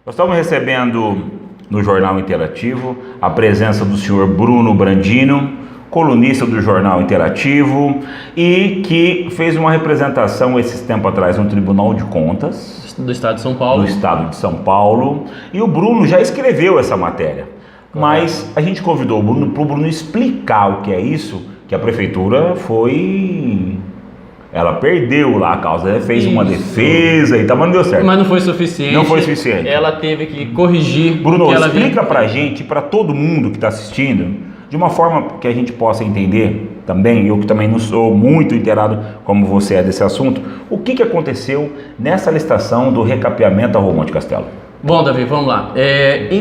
Nós estamos recebendo no Jornal Interativo a presença do senhor Bruno Brandino, colunista do Jornal Interativo e que fez uma representação esses tempos atrás no Tribunal de Contas do Estado de São Paulo. Do Estado de São Paulo. E o Bruno já escreveu essa matéria. Mas a gente convidou o Bruno para o Bruno explicar o que é isso, que a prefeitura ela perdeu lá a causa, ela fez uma defesa e tal, mas não deu certo. Mas não foi suficiente. Não foi suficiente. Ela teve que corrigir. Bruno, explica pra gente, pra todo mundo que está assistindo, de uma forma que a gente possa entender também, eu que também não sou muito inteirado como você é desse assunto, o que aconteceu nessa licitação do recapeamento da Rua Monte Castelo? Bom, Davi, vamos lá.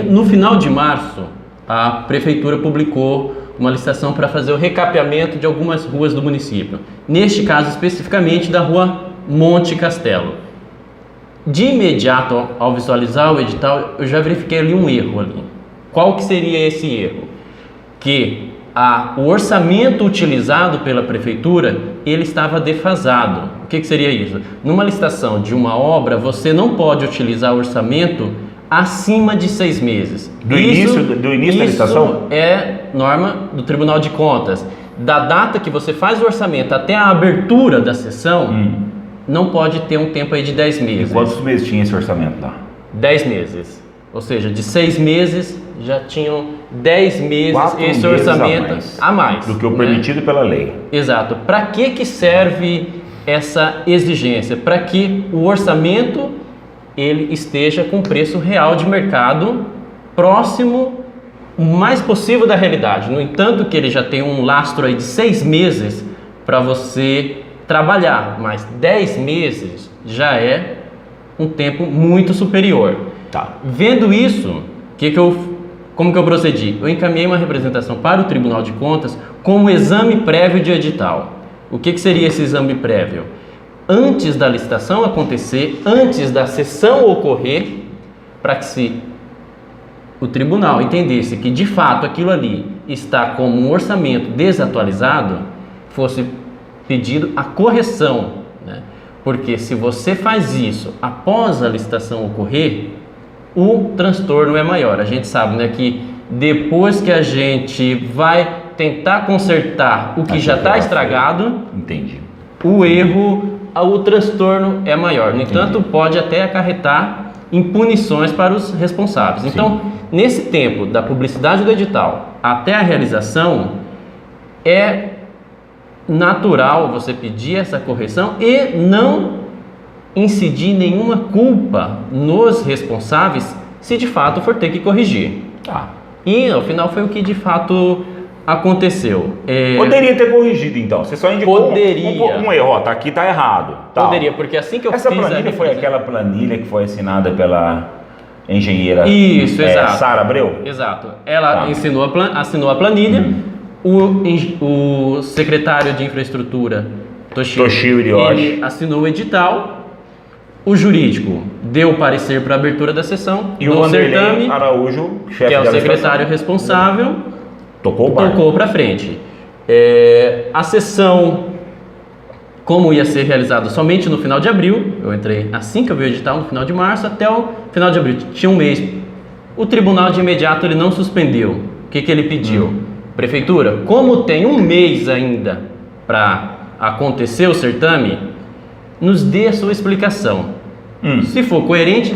No final de março, a prefeitura publicou uma licitação para fazer o recapeamento de algumas ruas do município. Neste caso, especificamente da Rua Monte Castelo. De imediato, ao visualizar o edital, eu já verifiquei ali um erro ali. Qual que seria esse erro? Que o orçamento utilizado pela prefeitura, ele estava defasado. O que seria isso? Numa licitação de uma obra, você não pode utilizar o orçamento acima de 6 meses. Do início da licitação? Isso é norma do Tribunal de Contas. Da data que você faz o orçamento até a abertura da sessão, não pode ter um tempo aí de 10 meses. E quantos meses tinha esse orçamento lá? 10 meses. Ou seja, de 6 meses já tinham 10 meses 4 esse meses orçamento a mais. Do que o permitido pela lei. Exato. Para que serve essa exigência? Para que o orçamento ele esteja com preço real de mercado próximo o mais possível da realidade. No entanto, que ele já tem um lastro aí de 6 meses para você trabalhar, mas 10 meses já é um tempo muito superior. Tá. Vendo isso, como que eu procedi? Eu encaminhei uma representação para o Tribunal de Contas como exame prévio de edital. O que seria esse exame prévio? Antes da licitação acontecer, antes da sessão ocorrer, para que o tribunal entendesse que de fato aquilo ali está como um orçamento desatualizado, fosse pedido a correção, né? Porque se você faz isso após a licitação ocorrer, o transtorno é maior. A gente sabe, né, que depois que a gente vai tentar consertar o que já está estragado, entendi, o transtorno é maior. No entanto, pode até acarretar em punições para os responsáveis. Sim. Então, nesse tempo da publicidade do edital até a realização, é natural você pedir essa correção e não incidir nenhuma culpa nos responsáveis se de fato for ter que corrigir. E ao final foi o que de fato aconteceu. Poderia ter corrigido então. Você só indicou um erro. Tá aqui, tá errado. Tal. Poderia, porque assim que eu Essa fiz planilha foi aquela planilha que foi assinada pela engenheira exato. Sara Abreu? Exato. Ela assinou a planilha. O secretário de infraestrutura, Toshio Iriyoshi, ele assinou o edital. O jurídico deu o parecer para a abertura da sessão. E o Vanderlei Araújo, chefe que é o secretário responsável, tocou para frente. A sessão, como ia ser realizada somente no final de abril, eu entrei assim que eu vi o edital, no final de março, até o final de abril, tinha um mês. O tribunal de imediato ele não suspendeu. O que ele pediu? Prefeitura, como tem um mês ainda para acontecer o certame, nos dê a sua explicação. Se for coerente,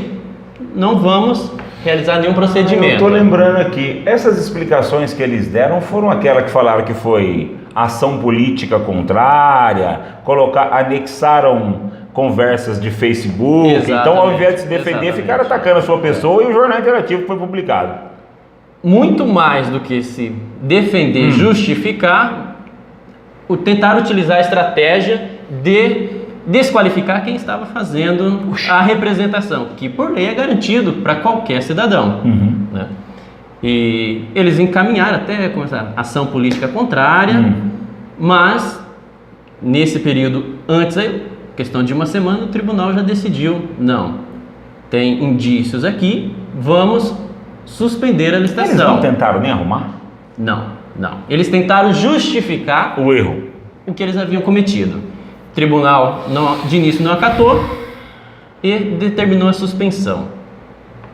não vamos realizar nenhum procedimento. Eu estou lembrando aqui, essas explicações que eles deram foram aquelas que falaram que foi ação política contrária, anexaram conversas de Facebook. Exatamente. Então, ao invés de se defender, ficaram atacando a sua pessoa e o Jornal Interativo foi publicado. Muito mais do que se defender, justificar, tentar utilizar a estratégia de desqualificar quem estava fazendo a representação, que por lei é garantido para qualquer cidadão. Né? E eles encaminharam até com essa ação política contrária, mas nesse período antes, questão de uma semana, o tribunal já decidiu, não, tem indícios aqui, vamos suspender a licitação. Eles não tentaram nem arrumar? Não. Eles tentaram justificar o erro, o que eles haviam cometido. O tribunal de início não acatou e determinou a suspensão.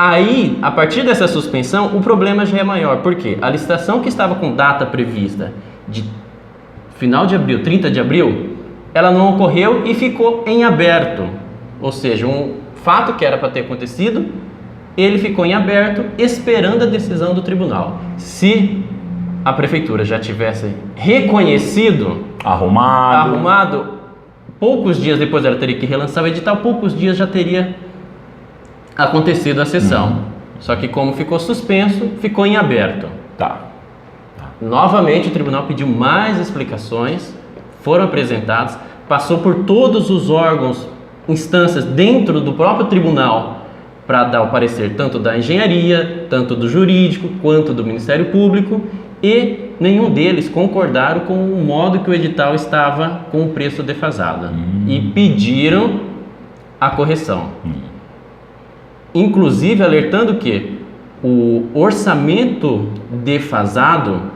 Aí, a partir dessa suspensão, o problema já é maior. Por quê? A licitação que estava com data prevista de final de abril, 30 de abril, ela não ocorreu e ficou em aberto. Ou seja, um fato que era para ter acontecido, ele ficou em aberto esperando a decisão do tribunal. Se a prefeitura já tivesse reconhecido, arrumado, poucos dias depois ela teria que relançar o edital, poucos dias já teria acontecido a sessão. Só que como ficou suspenso, ficou em aberto. Novamente o tribunal pediu mais explicações, foram apresentadas, passou por todos os órgãos, instâncias dentro do próprio tribunal para dar o parecer tanto da engenharia, tanto do jurídico, quanto do Ministério Público, e nenhum deles concordaram com o modo que o edital estava com o preço defasado e pediram a correção. Inclusive alertando que o orçamento defasado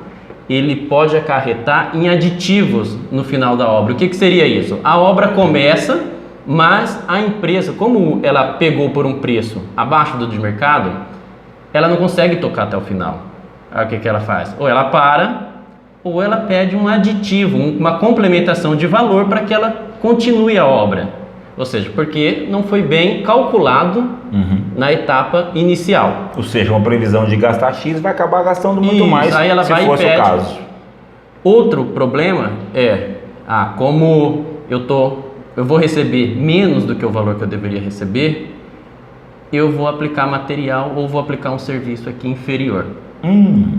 ele pode acarretar em aditivos no final da obra. O que seria isso? A obra começa, mas a empresa, como ela pegou por um preço abaixo do de mercado, ela não consegue tocar até o final. Aí o que ela faz? Ou ela para, ou ela pede um aditivo, uma complementação de valor para que ela continue a obra. Ou seja, porque não foi bem calculado na etapa inicial. Ou seja, uma previsão de gastar X vai acabar gastando muito mais, aí ela se vai fosse e pede. o caso. Outro problema é, como eu vou receber menos do que o valor que eu deveria receber, eu vou aplicar material ou vou aplicar um serviço aqui inferior.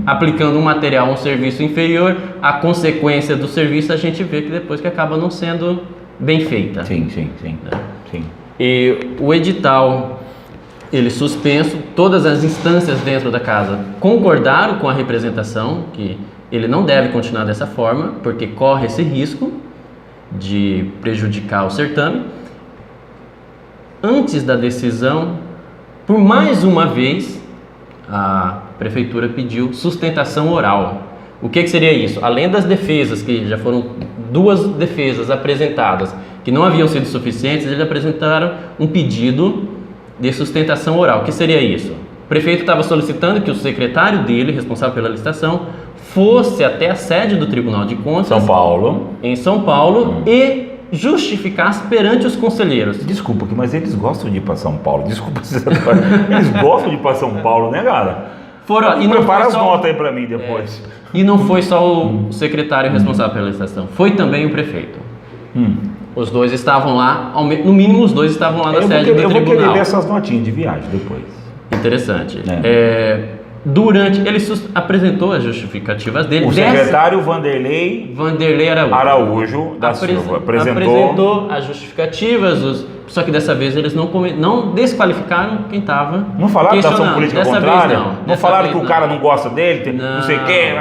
Aplicando um material ou um serviço inferior, a consequência do serviço a gente vê que depois que acaba não sendo bem feita. Sim. E o edital, ele suspenso, todas as instâncias dentro da casa concordaram com a representação que ele não deve continuar dessa forma, porque corre esse risco de prejudicar o certame. Antes da decisão, por mais uma vez, a prefeitura pediu sustentação oral. O que seria isso? Além das defesas, que já foram 2 defesas apresentadas, que não haviam sido suficientes, eles apresentaram um pedido de sustentação oral. O que seria isso? O prefeito estava solicitando que o secretário dele, responsável pela licitação, fosse até a sede do Tribunal de Contas, em São Paulo, e justificasse perante os conselheiros. Desculpa, mas eles gostam de ir para São Paulo. Desculpa, eles gostam de ir para São Paulo, né, cara? Prepara as notas aí para mim depois. E não foi só o secretário responsável pela licitação, foi também o prefeito. Os dois estavam lá, no mínimo os dois estavam lá na sede do tribunal. Eu vou querer ver essas notinhas de viagem depois. Interessante. Ele apresentou as justificativas dele. O secretário Vanderlei Araújo da Silva apresentou as justificativas, só que dessa vez eles não desqualificaram quem estava. Não falaram da ação política contrária? Não falaram que o cara não gosta dele, não sei o quê,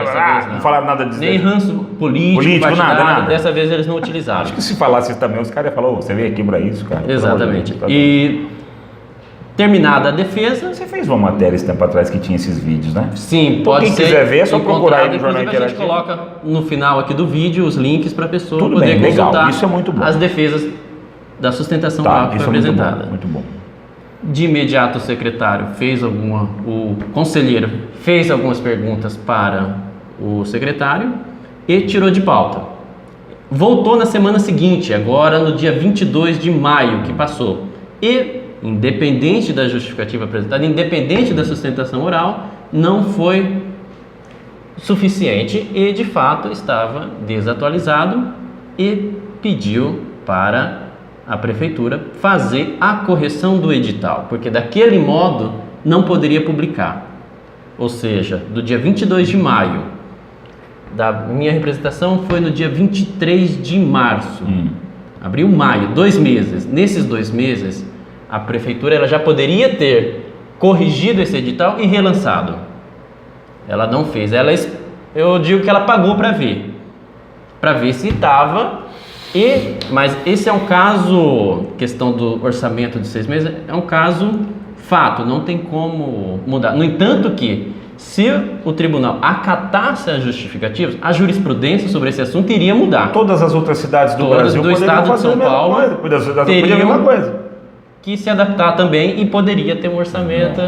não falaram nada disso. Nem ranço político, nada. Dessa vez eles não utilizaram. Acho que se falasse isso também, os caras iam falar, você veio aqui para isso, cara. Exatamente. E terminada a defesa... Você fez uma matéria esse tempo atrás que tinha esses vídeos, né? Sim, pode ser. Quem quiser ver, é só procurar aí no Jornal Interativo. A gente coloca no final aqui do vídeo os links para a pessoa poder consultar isso é muito bom. As defesas da sustentação oral que foi apresentada. Muito bom. De imediato o conselheiro fez algumas perguntas para o secretário e tirou de pauta. Voltou na semana seguinte, agora no dia 22 de maio que passou. E independente da justificativa apresentada, independente da sustentação oral, não foi suficiente e de fato estava desatualizado e pediu para a prefeitura fazer a correção do edital, porque daquele modo não poderia publicar. Ou seja, do dia 22 de maio, da minha representação foi no dia 23 de março, abril, maio, 2 meses. Nesses 2 meses, a prefeitura ela já poderia ter corrigido esse edital e relançado. Ela não fez. Eu digo que ela pagou para ver se estava. Mas esse é um caso, questão do orçamento de 6 meses, é um caso fato, não tem como mudar. No entanto que, se o tribunal acatasse as justificativas, a jurisprudência sobre esse assunto iria mudar. Todas as outras cidades do Brasil do estado de São Paulo teriam que se adaptar também e poderia ter um orçamento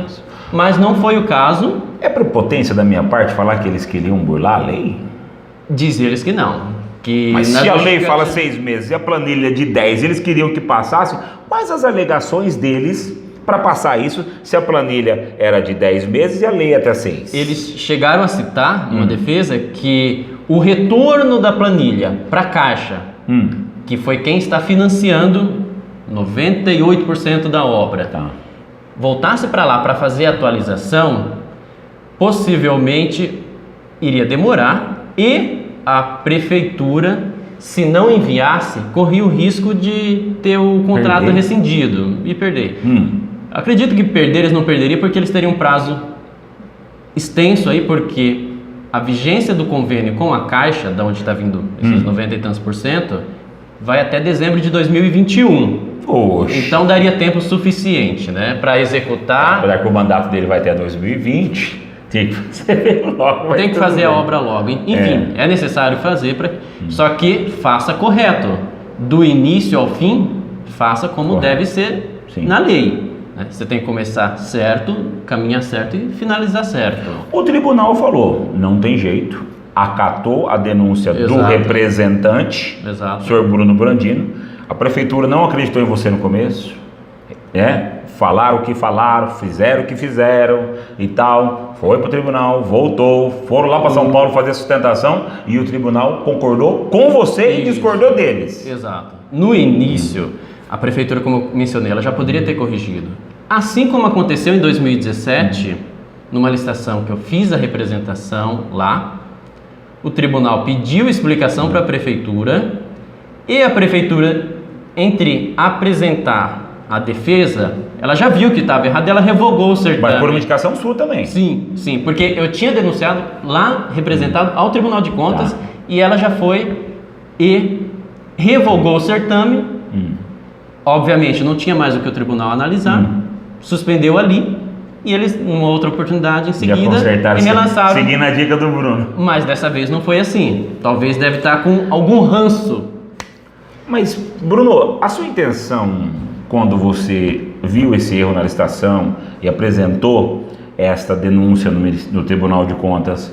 Mas não foi o caso. É prepotência da minha parte falar que eles queriam burlar a lei? Diz eles que não. Que Mas se a lei fala 6 meses e a planilha de 10, eles queriam que passasse, quais as alegações deles para passar isso, se a planilha era de 10 meses e a lei até 6? Eles chegaram a citar, numa defesa, que o retorno da planilha para a Caixa, que foi quem está financiando 98% da obra, voltasse para lá para fazer a atualização, possivelmente iria demorar e a prefeitura, se não enviasse, corria o risco de ter o contrato rescindido e perder. Acredito que perder eles não perderiam porque eles teriam um prazo extenso aí, porque a vigência do convênio com a Caixa, da onde está vindo esses 90 e tantos %, vai até dezembro de 2021. Poxa. Então daria tempo suficiente, né, para executar. Apesar que o mandato dele vai até 2020, tem que fazer logo. Tem que fazer a obra logo. Enfim, é necessário fazer, só que faça correto. Do início ao fim, faça como deve ser na lei. Você tem que começar certo, caminhar certo e finalizar certo. O tribunal falou, não tem jeito, acatou a denúncia do representante, o senhor Bruno Brandino. A prefeitura não acreditou em você no começo, falaram o que falaram, fizeram o que fizeram e tal. Foi para o tribunal, voltou, foram lá para São Paulo fazer sustentação e o tribunal concordou com você e discordou deles. Exato. No início, a prefeitura, como eu mencionei, ela já poderia ter corrigido. Assim como aconteceu em 2017, numa licitação que eu fiz a representação lá, o tribunal pediu explicação para a prefeitura e a prefeitura, entre apresentar a defesa, ela já viu que estava errado e ela revogou o certame. Mas por uma indicação sua também. Sim, porque eu tinha denunciado lá, representado ao Tribunal de Contas, e ela já foi e revogou o certame. Obviamente não tinha mais o que o tribunal analisar, suspendeu ali e eles, numa outra oportunidade em seguida, relançaram. Seguindo a dica do Bruno. Mas dessa vez não foi assim. Talvez deve estar com algum ranço. Mas, Bruno, a sua intenção quando você viu esse erro na licitação e apresentou esta denúncia no Tribunal de Contas,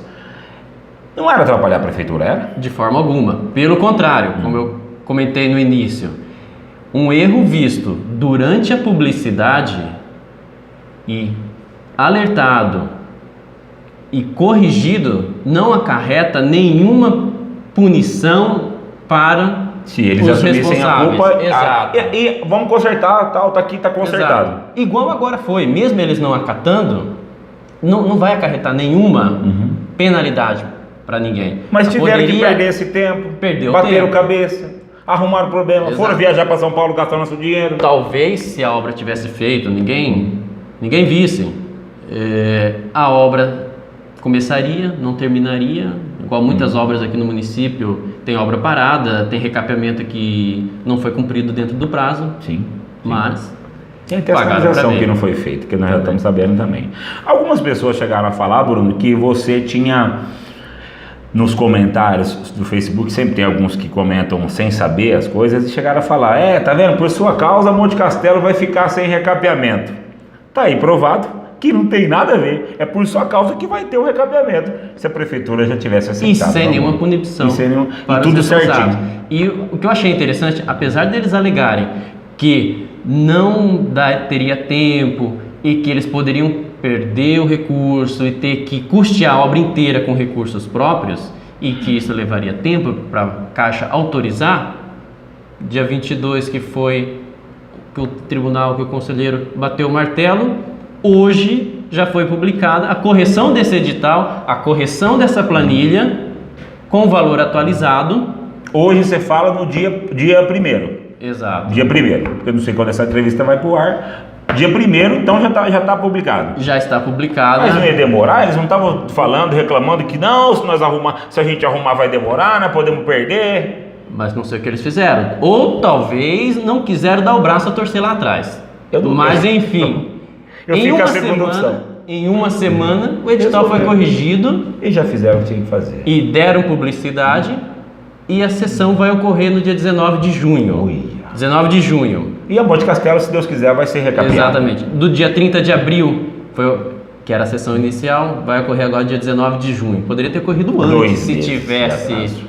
não era atrapalhar a prefeitura, era? De forma alguma. Pelo contrário, como eu comentei no início, um erro visto durante a publicidade e alertado e corrigido não acarreta nenhuma punição para se eles os assumissem a culpa. Exato. E vamos consertar, tá aqui, tá consertado. Exato. Igual agora foi, mesmo eles não acatando, não vai acarretar nenhuma penalidade para ninguém. Mas tiveram que perder esse tempo, bateram cabeça, arrumaram problema, foram viajar para São Paulo, gastaram nosso dinheiro. Talvez se a obra tivesse feito, ninguém visse, a obra começaria, não terminaria, igual muitas obras aqui no município, tem obra parada, tem recapeamento que não foi cumprido dentro do prazo. Sim. Mas tem até a sinalização que não foi feita, que nós já estamos sabendo também. Algumas pessoas chegaram a falar, Bruno, que você tinha, nos comentários do Facebook, sempre tem alguns que comentam sem saber as coisas, e chegaram a falar, tá vendo, por sua causa Monte Castelo vai ficar sem recapeamento. Tá aí provado que não tem nada a ver, é por sua causa que vai ter o recapeamento, se a prefeitura já tivesse aceitado. E sem nenhuma punição. E tudo certinho. E o que eu achei interessante, apesar deles alegarem que não teria tempo e que eles poderiam perder o recurso e ter que custear a obra inteira com recursos próprios e que isso levaria tempo para a Caixa autorizar, dia 22 que foi que o tribunal, que o conselheiro bateu o martelo, hoje já foi publicada a correção desse edital, a correção dessa planilha com o valor atualizado. Hoje você fala no dia 1º. Exato. Dia 1º, porque eu não sei quando essa entrevista vai pro ar. Dia 1º, então já tá publicado. Já está publicado. Mas não ia demorar? Eles não estavam falando, reclamando que não, se a gente arrumar vai demorar, né? Podemos perder. Mas não sei o que eles fizeram. Ou talvez não quiseram dar o braço a torcer lá atrás. Mas enfim. Eu fico a segunda opção. Em uma semana o edital foi corrigido. E já fizeram o que tinha que fazer. E deram publicidade. E a sessão vai ocorrer no dia 19 de junho. 19 de junho. E a Monte Castelo, se Deus quiser, vai ser recapeado. Exatamente. Do dia 30 de abril foi que era a sessão inicial, vai ocorrer agora dia 19 de junho. Poderia ter ocorrido antes, 2 se meses tivesse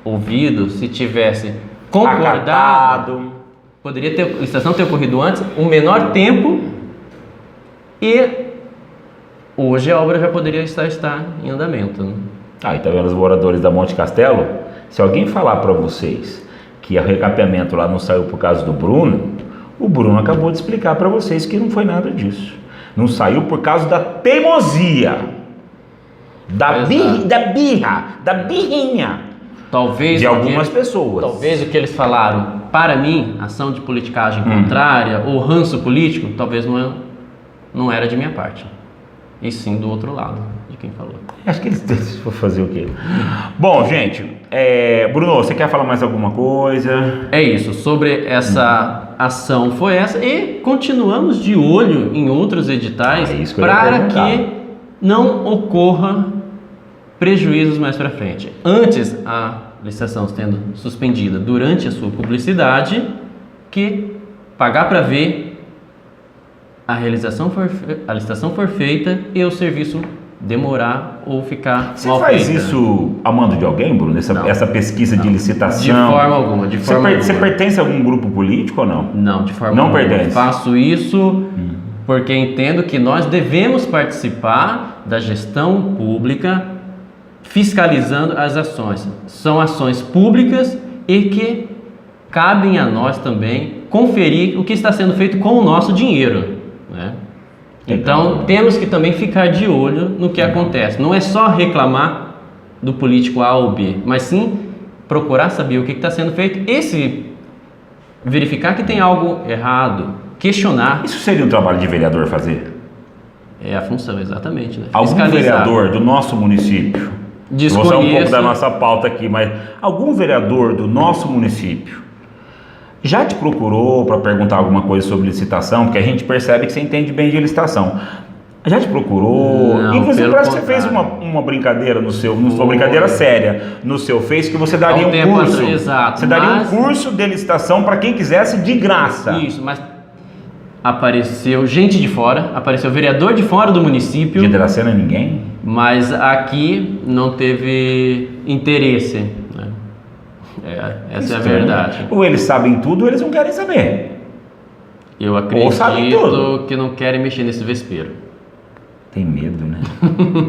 ouvido, se tivesse concordado. Acatado. Poderia ter, a licitação ter ocorrido antes, um menor tempo, e hoje a obra já poderia estar em andamento, né? Aí tá vendo os moradores da Monte Castelo? Se alguém falar para vocês que o recapeamento lá não saiu por causa do Bruno, o Bruno acabou de explicar para vocês que não foi nada disso. Não saiu por causa da teimosia, da birrinha Talvez de algumas pessoas. Talvez o que eles falaram, para mim, ação de politicagem contrária ou ranço político, talvez não era de minha parte. E sim do outro lado, de quem falou. Acho que eles vão fazer o quê? Bom, gente, Bruno, você quer falar mais alguma coisa? É isso, sobre essa ação foi essa, e continuamos de olho em outros editais para que não ocorra prejuízos mais para frente. Antes, a licitação sendo suspendida durante a sua publicidade, que pagar para ver, a licitação for feita e o serviço demorar ou ficar Você mal faz feito. Isso a mando de alguém, Bruno? Essa pesquisa de licitação? De forma alguma. Você pertence a algum grupo político ou não? Não, de forma não alguma. Pertence. Faço isso porque entendo que nós devemos participar da gestão pública fiscalizando as ações. São ações públicas e que cabem a nós também conferir o que está sendo feito com o nosso dinheiro, né? Então temos que também ficar de olho no que acontece. Não é só reclamar do político A ou B, mas sim procurar saber o que está sendo feito e se verificar que tem algo errado, questionar. Isso seria um trabalho de vereador fazer? É a função, exatamente, né? Algum vereador do nosso município, vou usar um pouco da nossa pauta aqui, mas algum vereador do nosso município já te procurou para perguntar alguma coisa sobre licitação? Porque a gente percebe que você entende bem de licitação. Já te procurou? Não, inclusive parece que você fez uma brincadeira não foi uma brincadeira séria no seu Face, que você daria um curso. Exato. Você daria um curso de licitação para quem quisesse de graça. Isso, mas apareceu gente de fora, apareceu vereador de fora do município. De Dracena ninguém? Mas aqui não teve interesse, né? Essa é a verdade. Ou eles sabem tudo ou eles não querem saber. Eu acredito que não querem mexer nesse vespeiro. Tem medo, né?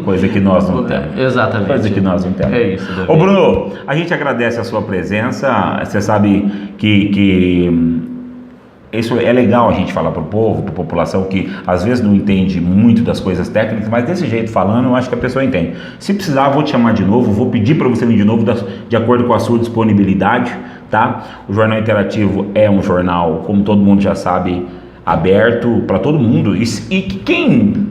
Coisa que nós não temos. Exatamente. Coisa que nós não temos. É isso, Davi. Ô Bruno, a gente agradece a sua presença. Você sabe que isso é legal a gente falar para o povo, para a população que às vezes não entende muito das coisas técnicas, mas desse jeito falando, eu acho que a pessoa entende. Se precisar, vou te chamar de novo, vou pedir para você vir de novo, de acordo com a sua disponibilidade, tá? O Jornal Interativo é um jornal, como todo mundo já sabe, aberto para todo mundo. E quem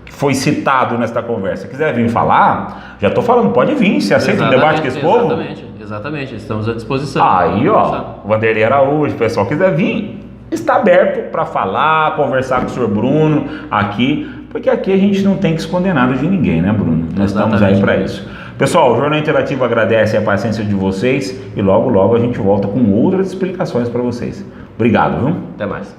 foi citado nesta conversa quiser vir falar, já estou falando, pode vir, você aceita um debate com esse povo? Exatamente, estamos à disposição. Aí, ó, o Vanderlei Araújo, o pessoal quiser vir, está aberto para falar, conversar com o senhor Bruno aqui, porque aqui a gente não tem que esconder nada de ninguém, né, Bruno? Nós estamos aí para isso. Pessoal, o Jornal Interativo agradece a paciência de vocês e logo, logo a gente volta com outras explicações para vocês. Obrigado, viu? Até mais.